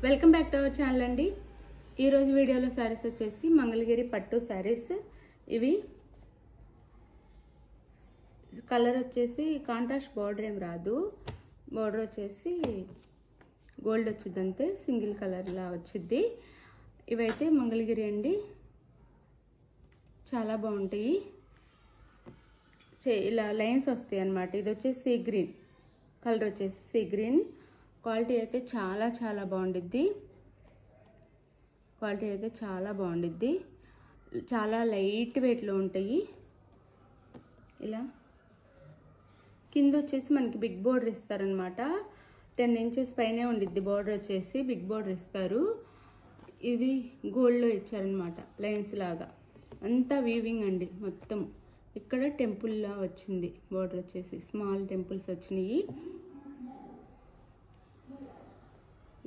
Welcome back to our channel అండి. ఈరోజు వీడియోలో శారీస్ వచ్చేసి మంగళగిరి పట్టు శారీస్. ఇవి కలర్ వచ్చేసి కాంట్రాస్ట్ బార్డర్ ఏం రాదు, బార్డర్ వచ్చేసి గోల్డ్ వచ్చింది అంతే, సింగిల్ కలర్లా వచ్చింది. ఇవైతే మంగళగిరి అండి, చాలా బాగుంటాయి. ఇలా లైన్స్ వస్తాయి అన్నమాట. ఇది వచ్చేసి సీ గ్రీన్ కలర్, వచ్చేసి సీ గ్రీన్. క్వాలిటీ అయితే చాలా చాలా బాగుండిద్ది. క్వాలిటీ అయితే చాలా బాగుండిద్ది. చాలా లైట్ వెయిట్లో ఉంటాయి. ఇలా కింద వచ్చేసి మనకి బిగ్ బోర్డర్ ఇస్తారనమాట. 10 ఇంచెస్ పైనే ఉండిద్ది బోర్డర్ వచ్చేసి, బిగ్ బోర్డర్ ఇస్తారు. ఇది గోల్డ్లో ఇచ్చారనమాట, లైన్స్ లాగా. అంతా వీవింగ్ అండి మొత్తం. ఇక్కడ టెంపుల్లా వచ్చింది బోర్డర్ వచ్చేసి, స్మాల్ టెంపుల్స్ వచ్చినాయి.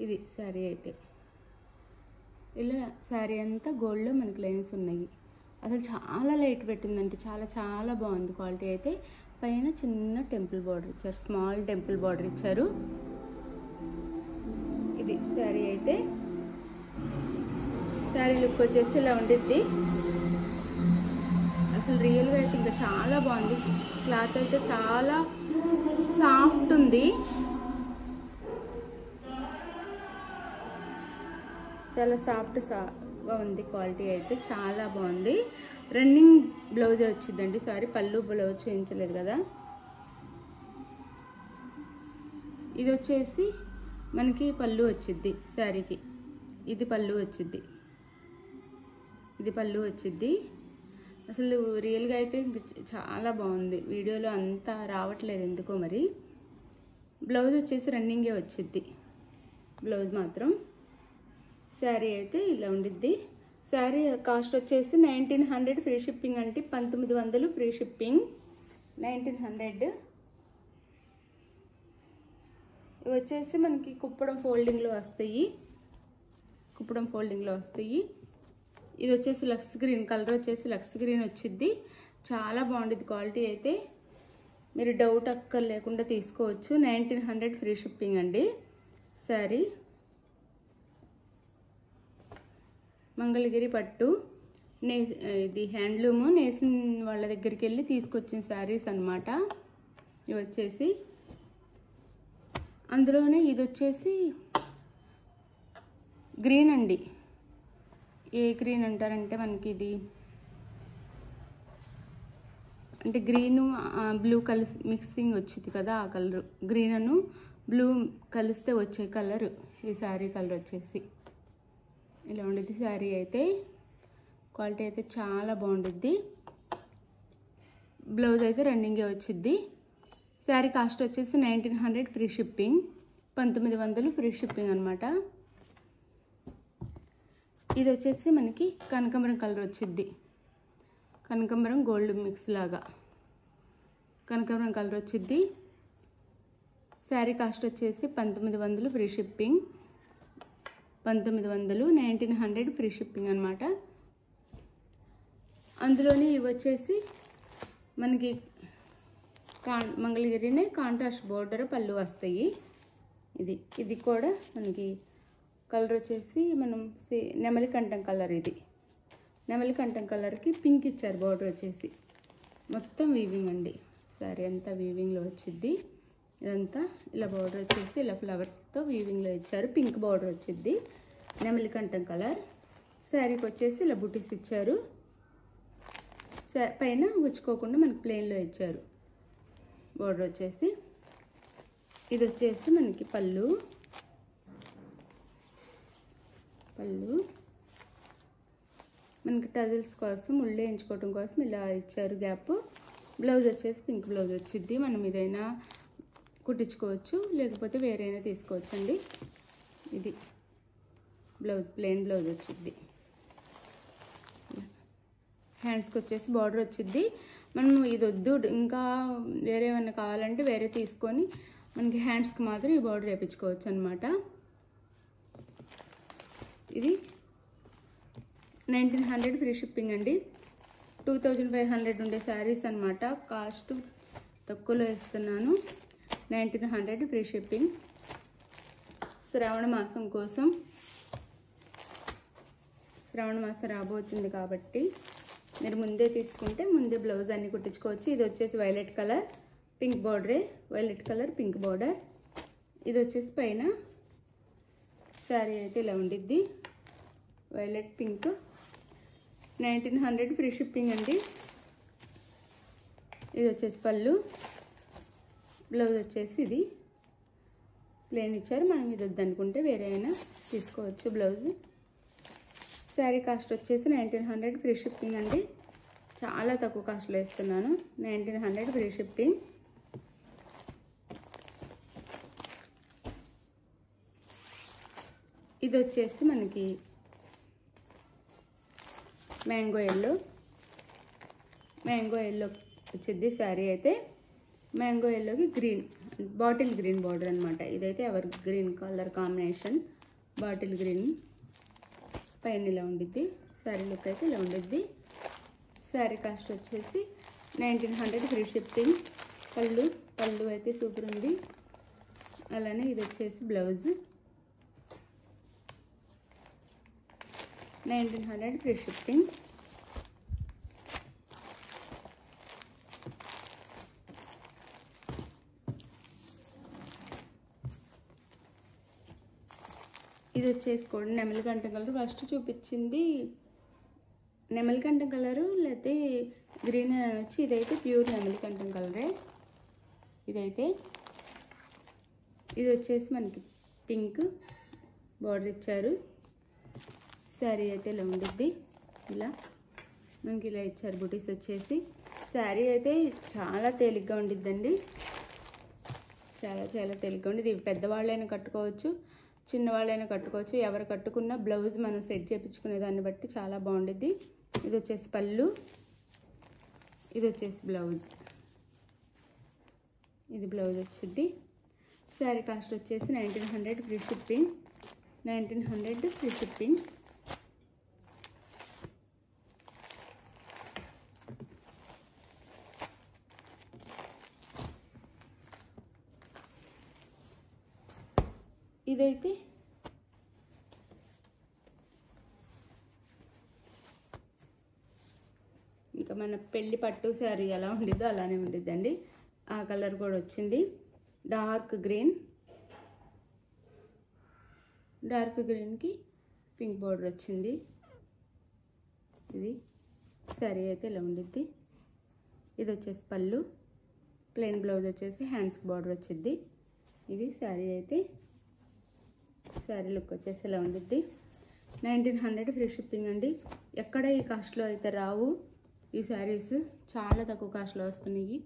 ఇది శారీ అయితే ఇలా శారీ అంతా గోల్డ్లో మనకి లైన్స్ ఉన్నాయి. అసలు చాలా లైట్ పెట్టిందంటే చాలా చాలా బాగుంది. క్వాలిటీ అయితే పైన చిన్న టెంపుల్ బార్డర్ ఇచ్చారు, స్మాల్ టెంపుల్ బార్డర్ ఇచ్చారు. ఇది శారీ అయితే, శారీ లుక్ వచ్చేసి ఇలా ఉండిద్ది. అసలు రియల్గా అయితే ఇంకా చాలా బాగుంది. క్లాత్ అయితే చాలా సాఫ్ట్ ఉంది, చాలా సాఫ్ట్గా ఉంది. క్వాలిటీ అయితే చాలా బాగుంది. రన్నింగ్ బ్లౌజ్ వచ్చిందండి. సారీ, పళ్ళు బ్లౌజ్ చేయించలేదు కదా. ఇది వచ్చేసి మనకి పళ్ళు వచ్చిద్ది శారీకి. ఇది పళ్ళు వచ్చిద్ది, ఇది పళ్ళు వచ్చిద్ది. అసలు రియల్గా అయితే చాలా బాగుంది. వీడియోలో అంతా రావట్లేదు ఎందుకో మరి. బ్లౌజ్ వచ్చేసి రన్నింగే వచ్చిద్ది బ్లౌజ్ మాత్రం. శారీ అయితే ఇలా ఉండిద్ది. శారీ కాస్ట్ వచ్చేసి 1900 ఫ్రీ షిప్పింగ్ అంటే 1900 ఫ్రీ షిప్పింగ్. 1900. ఇవి వచ్చేసి మనకి కుప్పడం ఫోల్డింగ్లో వస్తాయి, కుప్పడం ఫోల్డింగ్లో వస్తాయి. ఇది వచ్చేసి లక్స్ గ్రీన్ కలర్, వచ్చేసి లక్స్ గ్రీన్ వచ్చిద్ది. చాలా బాగుంటుంది. క్వాలిటీ అయితే మీరు డౌట్ అక్కర్ లేకుండా తీసుకోవచ్చు. 1900 ఫ్రీ షిప్పింగ్ అండి. శారీ మంగళగిరి పట్టు, ఇది హ్యాండ్లూమ్ నేసిన వాళ్ళ దగ్గరికి వెళ్ళి తీసుకొచ్చిన శారీస్ అన్నమాట. ఇవి వచ్చేసి అందులోనే ఇది వచ్చేసి గ్రీన్ అండి. ఏ గ్రీన్ అంటారంటే మనకి ఇది అంటే గ్రీను బ్లూ కలిసి మిక్సింగ్ వచ్చింది కదా, ఆ కలర్. గ్రీన్ అను బ్లూ కలిస్తే వచ్చే కలర్ ఈ శారీ కలర్ వచ్చేసి ఇలా ఉండిద్ది. శారీ అయితే క్వాలిటీ అయితే చాలా బాగుండిద్ది. బ్లౌజ్ అయితే రన్నింగే వచ్చిద్ది. శారీ కాస్ట్ వచ్చేసి 1900 ఫ్రీ షిప్పింగ్, 1900 ఫ్రీ షిప్పింగ్ అనమాట. ఇది వచ్చేసి మనకి కనకాంబరం కలర్ వచ్చిద్ది, కనకాంబరం గోల్డ్ మిక్స్ లాగా కనకాంబరం కలర్ వచ్చిద్ది. శారీ కాస్ట్ వచ్చేసి 1900 ఫ్రీ షిప్పింగ్, 1900 1900 ఫ్రీ షిప్పింగ్ అనమాట. అందులోని ఇవి వచ్చేసి మనకి మంగళగిరినే కాంట్రాస్ట్ బోర్డర్ పళ్ళు వస్తాయి. ఇది కూడా మనకి కలర్ వచ్చేసి మనం నెమలికంఠం కలర్. ఇది నెమలికంఠం కలర్కి పింక్ ఇచ్చారు బోర్డర్ వచ్చేసి. మొత్తం వీవింగ్ అండి, సారీ అంతా వీవింగ్లో వచ్చిద్ది. ఇదంతా ఇలా బోర్డర్ వచ్చేసి ఇలా ఫ్లవర్స్తో వీవింగ్లో ఇచ్చారు. పింక్ బోర్డర్ వచ్చిద్ది, నెమలికంఠం కలర్. శారీకి వచ్చేసి ఇలా బుటీస్ ఇచ్చారు. పైన గుచ్చుకోకుండా మనకి ప్లెయిన్లో ఇచ్చారు బోర్డర్ వచ్చేసి. ఇది వచ్చేసి మనకి పళ్ళు మనకి టజిల్స్ కోసం ఉళ్ళు వేయించుకోవడం కోసం ఇలా ఇచ్చారు గ్యాప్. బ్లౌజ్ వచ్చేసి పింక్ బ్లౌజ్ వచ్చింది. మనం ఏదైనా కుట్టించుకోవచ్చు, లేకపోతే వేరైనా తీసుకోవచ్చు అండి. ఇది బ్లౌజ్, ప్లెయిన్ బ్లౌజ్ వచ్చింది. హ్యాండ్స్కి వచ్చేసి బార్డర్ వచ్చింది. మనం ఇది వద్దు ఇంకా వేరే ఏమైనా కావాలంటే వేరే తీసుకొని మనకి హ్యాండ్స్కి మాత్రం ఈ బార్డర్ వేయించుకోవచ్చు అనమాట. ఇది 1900 ఫ్రీ షిప్పింగ్ అండి. 2500 ఉండే శారీస్ అనమాట. కాస్ట్ తక్కువలో ఇస్తున్నాను. 1900 ఫ్రీ షిప్పింగ్. శ్రావణ మాసం కోసం, శ్రావణ మాసం రాబోతుంది కాబట్టి మీరు ముందే తీసుకుంటే ముందే బ్లౌజ్ అన్ని కుట్టించుకోవచ్చు. ఇది వచ్చేసి వైలెట్ కలర్ పింక్ బార్డరే, వైలెట్ కలర్ పింక్ బార్డర్. ఇది వచ్చేసి పైన శారీ అయితే ఇలా ఉండిద్ది, వైలెట్ పింక్. 1900 ఫ్రీ షిప్పింగ్ అండి. ఇది వచ్చేసి పళ్ళు, బ్లౌజ్ వచ్చేసి ఇది ప్లెయిన్ ఇచ్చారు. మనం ఇది వద్దనుకుంటే వేరే అయినా తీసుకోవచ్చు బ్లౌజ్. శారీ కాస్ట్ వచ్చేసి 1900 ఫ్రీ షిప్పింగ్ అండి. చాలా తక్కువ కాస్ట్లో ఇస్తున్నాను, 1900 ఫ్రీ షిప్పింగ్. ఇది వచ్చేసి మనకి మ్యాంగో ఎల్లో వచ్చింది శారీ అయితే. మ్యాంగో ఎల్లోకి గ్రీన్, బాటిల్ గ్రీన్ బార్డర్ అనమాట. ఇదైతే ever green colour combination, bottle green. పైన ఇలా ఉండిద్ది, శారీ లుక్ అయితే ఇలా ఉండిద్ది. శారీ కాస్ట్ వచ్చేసి 1900 ఫ్రీ షిప్పింగ్. పళ్ళు అయితే సూపర్ ఉంది. అలానే ఇది వచ్చేసి బ్లౌజ్, 1900 ఫ్రీ షిప్పింగ్. ఇది వచ్చేసి కూడా నెమలికంఠం కలర్. ఫస్ట్ చూపించింది నెమలికంఠం కలరు, లేకపోతే గ్రీన్ వచ్చి ఇదైతే ప్యూర్ నెమలికంఠం కలరే. ఇదైతే ఇది వచ్చేసి మనకి పింక్ బార్డర్ ఇచ్చారు. శారీ అయితే ఇలా ఉండిద్ది, ఇలా మనకి ఇలా ఇచ్చారు బుటీస్ వచ్చేసి. శారీ అయితే చాలా తేలిగ్గా ఉండిద్దండి, చాలా చాలా తేలిగ్గా ఉండిద్ది. ఇవి పెద్దవాళ్ళైనా కట్టుకోవచ్చు, చిన్నవాళ్ళైనా కట్టుకోవచ్చు. ఎవరు కట్టుకున్న బ్లౌజ్ మనం సెట్ చేయించుకునే దాన్ని బట్టి చాలా బాగుండిద్ది. ఇది వచ్చేసి పళ్ళు, ఇది వచ్చేసి బ్లౌజ్. ఇది బ్లౌజ్ వచ్చింది. శారీ కాస్ట్ వచ్చేసి 1900 ఫ్రీ షిప్పింగ్, 1900 ఫ్రీ షిప్పింగ్. ఇదైతే ఇంకా మన పెళ్లి పట్టు శారీ ఎలా ఉండిద్దో అలానే ఉండిద్దండి. ఆ కలర్ కూడా వచ్చింది, డార్క్ గ్రీన్కి పింక్ బార్డర్ వచ్చింది. ఇది శారీ అయితే ఇలా ఉండిద్ది. ఇది వచ్చేసి పళ్ళు, ప్లెయిన్ బ్లౌజ్ వచ్చేసి హ్యాండ్స్కి బార్డర్ వచ్చింది. ఇది శారీ అయితే, శారీ లుక్ వచ్చేసి ఇలా ఉండిద్ది. 1900 ఫ్రీ షిప్పింగ్ అండి. ఎక్కడ ఈ కాస్ట్లో అయితే రావు ఈ శారీస్, చాలా తక్కువ కాస్ట్లో వస్తున్నాయి.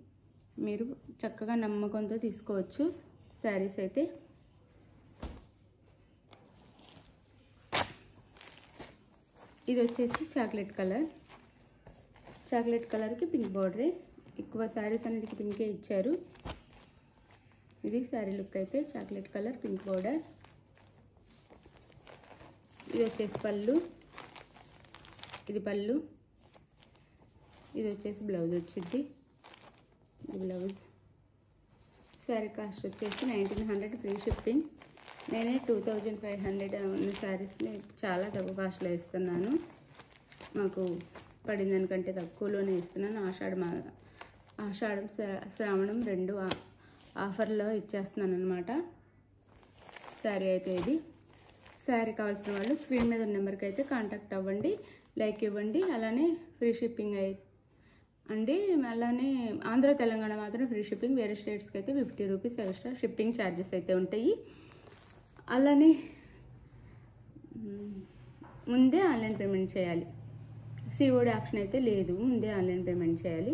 మీరు చక్కగా నమ్మకంతో తీసుకోవచ్చు శారీస్ అయితే. ఇది వచ్చేసి చాక్లెట్ కలర్కి పింక్ బార్డరే. ఎక్కువ శారీస్ అన్నిటికీ పింకే ఇచ్చారు. ఇది శారీ లుక్ అయితే, చాక్లెట్ కలర్ పింక్ బార్డర్. ఇది వచ్చేసి పళ్ళు, ఇది పళ్ళు. ఇది వచ్చేసి బ్లౌజ్ వచ్చింది, ఇది బ్లౌజ్. శారీ కాస్ట్ వచ్చేసి 1900 ఫ్రీ షిప్పింగ్. నేనే 2500 ఉన్న శారీస్ని చాలా తక్కువ కాస్ట్లో ఇస్తున్నాను. మాకు పడిన దానికంటే తక్కువలోనే ఇస్తున్నాను. ఆషాఢం శ్రావణం 2 ఆఫర్లో ఇచ్చేస్తున్నాను అనమాట. శారీ అయితే ఇది. శారీ కావాల్సిన వాళ్ళు స్క్రీన్ మీద ఉన్న నెంబర్కి అయితే కాంటాక్ట్ అవ్వండి, లైక్ ఇవ్వండి. అలానే ఫ్రీ షిప్పింగ్ అండి. అలానే ఆంధ్ర తెలంగాణ మాత్రం ఫ్రీ షిప్పింగ్, వేరే స్టేట్స్కి అయితే 50 రూపీస్ ఎక్స్ట్రా షిప్పింగ్ ఛార్జెస్ అయితే ఉంటాయి. అలానే ముందే ఆన్లైన్ పేమెంట్ చేయాలి, సిఓడి ఆప్షన్ అయితే లేదు, ముందే ఆన్లైన్ పేమెంట్ చేయాలి.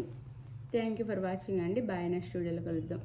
థ్యాంక్ యూ ఫర్ వాచింగ్ అండి. బాయ్, నెక్స్ట్ వీడియోలో కలుద్దాం.